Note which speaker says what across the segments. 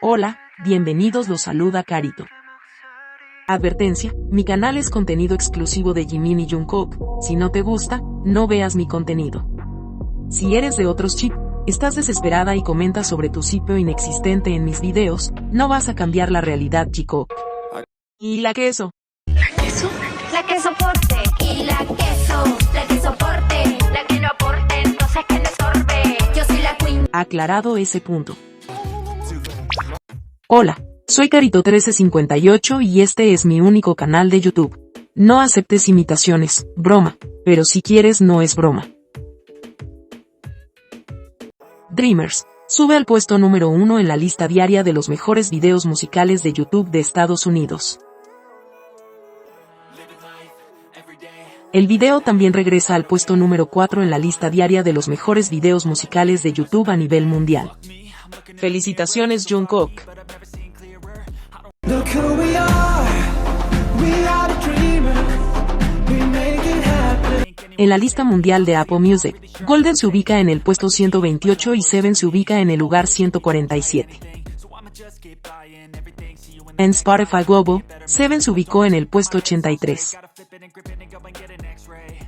Speaker 1: Hola, bienvenidos, los saluda Carito. Advertencia, mi canal es contenido exclusivo de Jimin y Jungkook, si no te gusta, no veas mi contenido. Si eres de otros chip, estás desesperada y comentas sobre tu sitio inexistente en mis videos, no vas a cambiar la realidad, chico. ¿Y la queso?
Speaker 2: ¿La queso? La que soporte. Y la que soporte. La que no aporte, entonces que le sorbe. Yo soy la queen.
Speaker 1: Aclarado ese punto. Hola, soy Carito1358 y este es mi único canal de YouTube. No aceptes imitaciones, broma, pero si quieres no es broma. Dreamers sube al puesto número 1 en la lista diaria de los mejores videos musicales de YouTube de Estados Unidos. El video también regresa al puesto número 4 en la lista diaria de los mejores videos musicales de YouTube a nivel mundial. Felicitaciones, Jungkook. En la lista mundial de Apple Music, Golden se ubica en el puesto 128 y Seven se ubica en el lugar 147. En Spotify Global, Seven se ubicó en el puesto 83.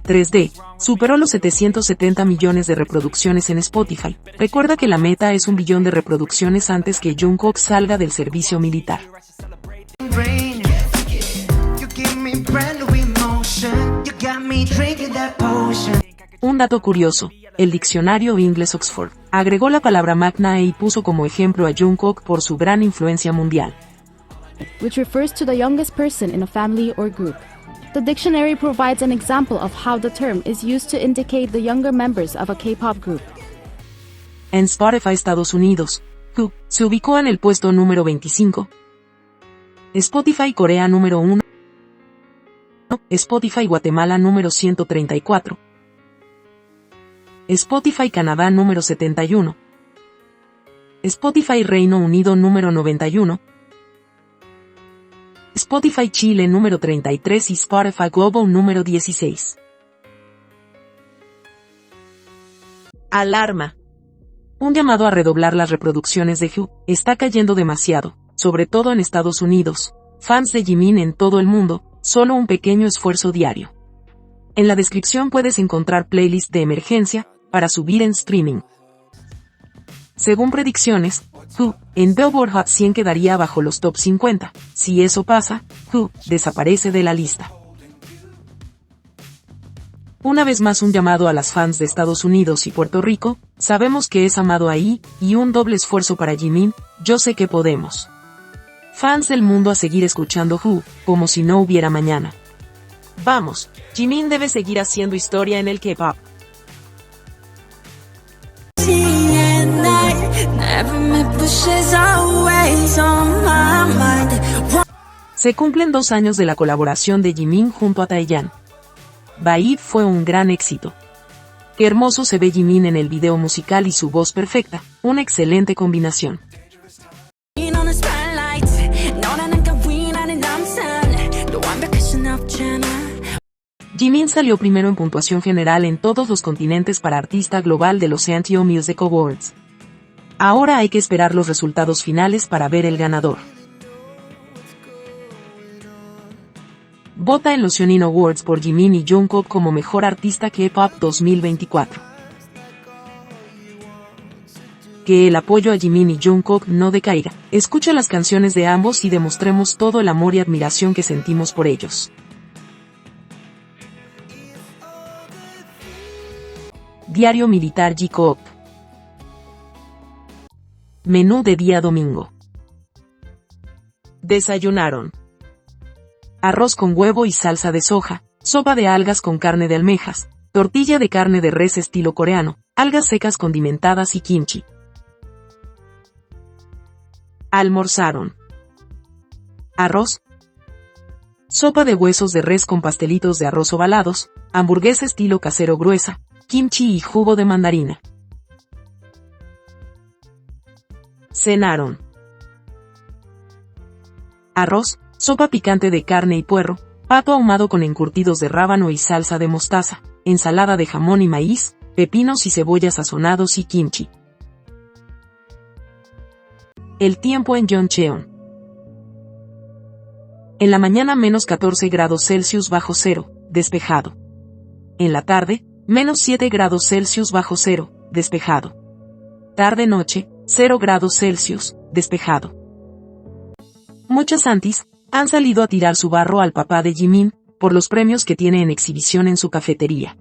Speaker 1: 3D superó los 770 millones de reproducciones en Spotify. Recuerda que la meta es 1 billón de reproducciones antes que Jungkook salga del servicio militar. Un dato curioso, el diccionario inglés Oxford agregó la palabra magna y puso como ejemplo a Jungkook por su gran influencia mundial,
Speaker 3: which refers to the youngest person in a family or group. The dictionary provides an example of how the term is used to indicate the younger members of a K-pop group.
Speaker 1: En Spotify Estados Unidos, Who se ubicó en el puesto número 25. Spotify Corea número 1. Spotify Guatemala número 134. Spotify Canadá número 71. Spotify Reino Unido número 91. Spotify Chile número 33 y Spotify Global número 16. Alarma. Un llamado a redoblar las reproducciones de Who está cayendo demasiado, sobre todo en Estados Unidos. Fans de Jimin en todo el mundo, solo un pequeño esfuerzo diario. En la descripción puedes encontrar playlists de emergencia para subir en streaming. Según predicciones, Who en Billboard Hot 100 quedaría bajo los top 50. Si eso pasa, Who desaparece de la lista. Una vez más, un llamado a las fans de Estados Unidos y Puerto Rico. Sabemos que es amado ahí, y un doble esfuerzo para Jimin. Yo sé que podemos. Fans del mundo, a seguir escuchando Who, como si no hubiera mañana. Vamos, Jimin debe seguir haciendo historia en el K-pop. Se cumplen 2 años de la colaboración de Jimin junto a Taeyeon. Babe fue un gran éxito. Qué hermoso se ve Jimin en el video musical y su voz perfecta, una excelente combinación. Jimin salió primero en puntuación general en todos los continentes para Artista Global de los MTV Music Awards. Ahora hay que esperar los resultados finales para ver el ganador. Vota en los Shonin Awards por Jimin y Jungkook como Mejor Artista K-Pop 2024. Que el apoyo a Jimin y Jungkook no decaiga. Escucha las canciones de ambos y demostremos todo el amor y admiración que sentimos por ellos. Diario Militar J-Coop. Menú de día domingo. Desayunaron: arroz con huevo y salsa de soja, sopa de algas con carne de almejas, tortilla de carne de res estilo coreano, algas secas condimentadas y kimchi. Almorzaron: arroz, sopa de huesos de res con pastelitos de arroz ovalados, hamburguesa estilo casero gruesa, kimchi y jugo de mandarina. Cenaron: arroz, sopa picante de carne y puerro, pato ahumado con encurtidos de rábano y salsa de mostaza, ensalada de jamón y maíz, pepinos y cebollas sazonados y kimchi. El tiempo en Yeoncheon. En la mañana menos 14 grados Celsius bajo cero, despejado. En la tarde, menos 7 grados Celsius bajo cero, despejado. Tarde-noche, 0 grados Celsius, despejado. Muchas aunties han salido a tirar su barro al papá de Jimin por los premios que tiene en exhibición en su cafetería.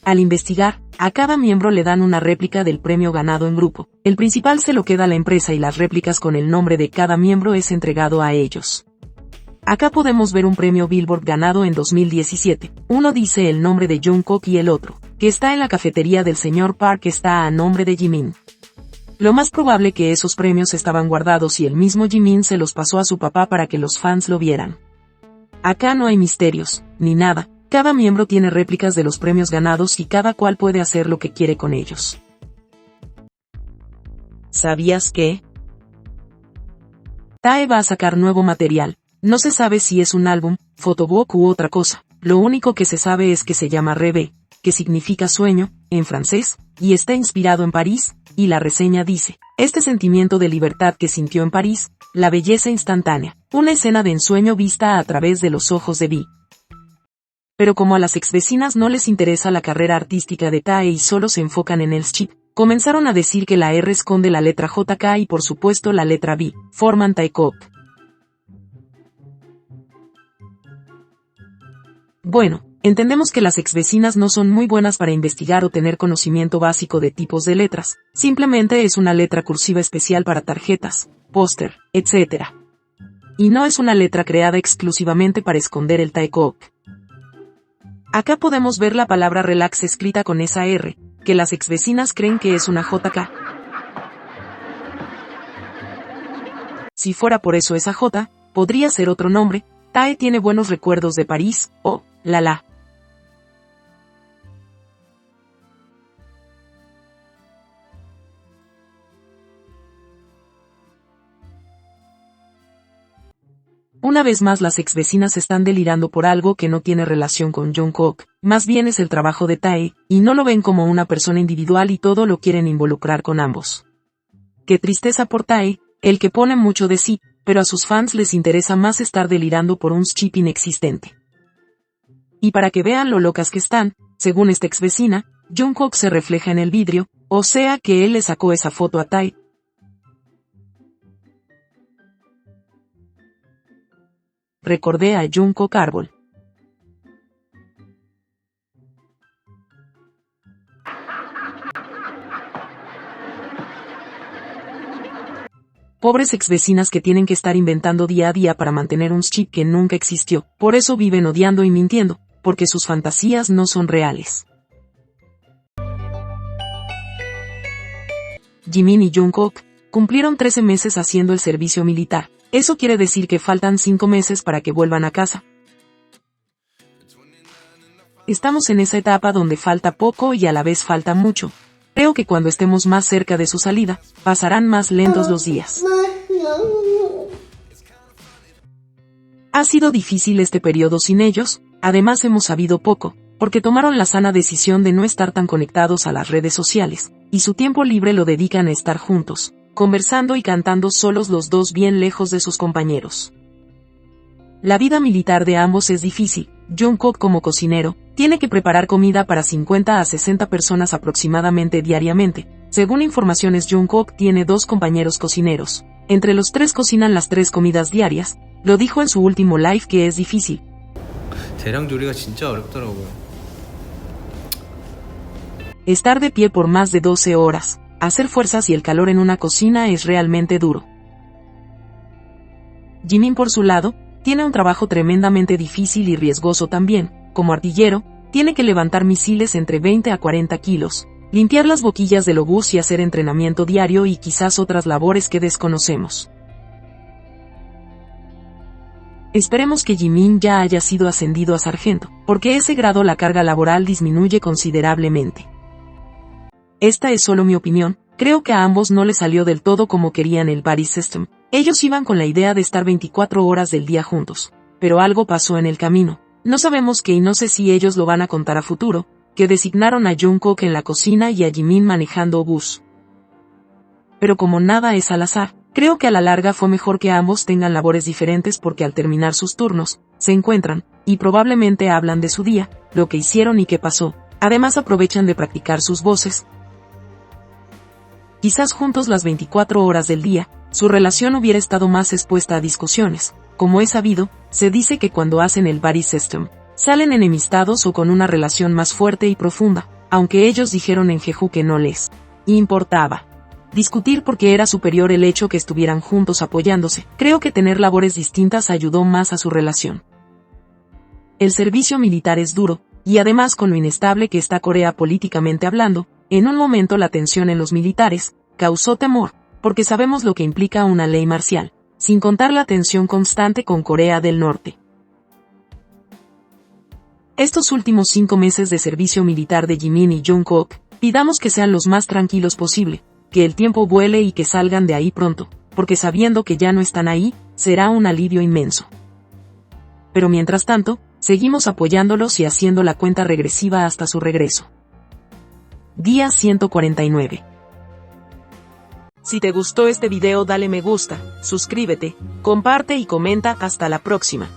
Speaker 1: Al investigar, a cada miembro le dan una réplica del premio ganado en grupo. El principal se lo queda la empresa y las réplicas con el nombre de cada miembro es entregado a ellos. Acá podemos ver un premio Billboard ganado en 2017. Uno dice el nombre de Jungkook y el otro, que está en la cafetería del señor Park, está a nombre de Jimin. Lo más probable que esos premios estaban guardados y el mismo Jimin se los pasó a su papá para que los fans lo vieran. Acá no hay misterios, ni nada. Cada miembro tiene réplicas de los premios ganados y cada cual puede hacer lo que quiere con ellos. ¿Sabías que? Tae va a sacar nuevo material. No se sabe si es un álbum, photobook u otra cosa. Lo único que se sabe es que se llama Rêve, que significa sueño, en francés, y está inspirado en París, y la reseña dice, este sentimiento de libertad que sintió en París, la belleza instantánea, una escena de ensueño vista a través de los ojos de Vi. Pero como a las exvecinas no les interesa la carrera artística de Tae y solo se enfocan en el chip, comenzaron a decir que la R esconde la letra JK y por supuesto la letra B, forman Taekook. Bueno, entendemos que las exvecinas no son muy buenas para investigar o tener conocimiento básico de tipos de letras, simplemente es una letra cursiva especial para tarjetas, póster, etc. Y no es una letra creada exclusivamente para esconder el Taekook. Acá podemos ver la palabra relax escrita con esa R, que las exvecinas creen que es una JK. Si fuera por eso esa J, podría ser otro nombre. Tae tiene buenos recuerdos de París, o la. Una vez más las exvecinas están delirando por algo que no tiene relación con Jungkook, más bien es el trabajo de Tae, y no lo ven como una persona individual y todo lo quieren involucrar con ambos. Qué tristeza por Tae, el que pone mucho de sí, pero a sus fans les interesa más estar delirando por un chip inexistente. Y para que vean lo locas que están, según esta exvecina, Jungkook se refleja en el vidrio, o sea que él le sacó esa foto a Tae. Recordé a Jungkook árbol. Pobres exvecinas que tienen que estar inventando día a día para mantener un chip que nunca existió, por eso viven odiando y mintiendo, porque sus fantasías no son reales. Jimin y Jungkook cumplieron 13 meses haciendo el servicio militar. Eso quiere decir que faltan 5 meses para que vuelvan a casa. Estamos en esa etapa donde falta poco y a la vez falta mucho. Creo que cuando estemos más cerca de su salida, pasarán más lentos los días. Ha sido difícil este periodo sin ellos, además hemos sabido poco, porque tomaron la sana decisión de no estar tan conectados a las redes sociales, y su tiempo libre lo dedican a estar juntos, conversando y cantando solos los dos bien lejos de sus compañeros. La vida militar de ambos es difícil. Jungkook como cocinero, tiene que preparar comida para 50 a 60 personas aproximadamente diariamente. Según informaciones, Jungkook tiene 2 compañeros cocineros. Entre los 3 cocinan las 3 comidas diarias. Lo dijo en su último live que es difícil. Estar de pie por más de 12 horas, hacer fuerzas y el calor en una cocina es realmente duro. Jimin por su lado, tiene un trabajo tremendamente difícil y riesgoso también. Como artillero, tiene que levantar misiles entre 20 a 40 kilos, limpiar las boquillas del obús y hacer entrenamiento diario y quizás otras labores que desconocemos. Esperemos que Jimin ya haya sido ascendido a sargento, porque ese grado la carga laboral disminuye considerablemente. Esta es solo mi opinión, creo que a ambos no les salió del todo como querían el buddy system. Ellos iban con la idea de estar 24 horas del día juntos, pero algo pasó en el camino. No sabemos qué y no sé si ellos lo van a contar a futuro, que designaron a Jungkook en la cocina y a Jimin manejando obús. pero como nada es al azar, creo que a la larga fue mejor que ambos tengan labores diferentes porque al terminar sus turnos, se encuentran, y probablemente hablan de su día, lo que hicieron y qué pasó. Además aprovechan de practicar sus voces. Quizás juntos las 24 horas del día, su relación hubiera estado más expuesta a discusiones. Como es sabido, se dice que cuando hacen el buddy system, salen enemistados o con una relación más fuerte y profunda, aunque ellos dijeron en Jeju que no les importaba discutir porque era superior el hecho que estuvieran juntos apoyándose. Creo que tener labores distintas ayudó más a su relación. El servicio militar es duro, y además con lo inestable que está Corea políticamente hablando, en un momento la tensión en los militares causó temor, porque sabemos lo que implica una ley marcial, sin contar la tensión constante con Corea del Norte. Estos últimos 5 meses de servicio militar de Jimin y Jungkook, pidamos que sean los más tranquilos posible, que el tiempo vuele y que salgan de ahí pronto, porque sabiendo que ya no están ahí, será un alivio inmenso. Pero mientras tanto, seguimos apoyándolos y haciendo la cuenta regresiva hasta su regreso. Día 149. Si te gustó este video dale me gusta, suscríbete, comparte y comenta. Hasta la próxima.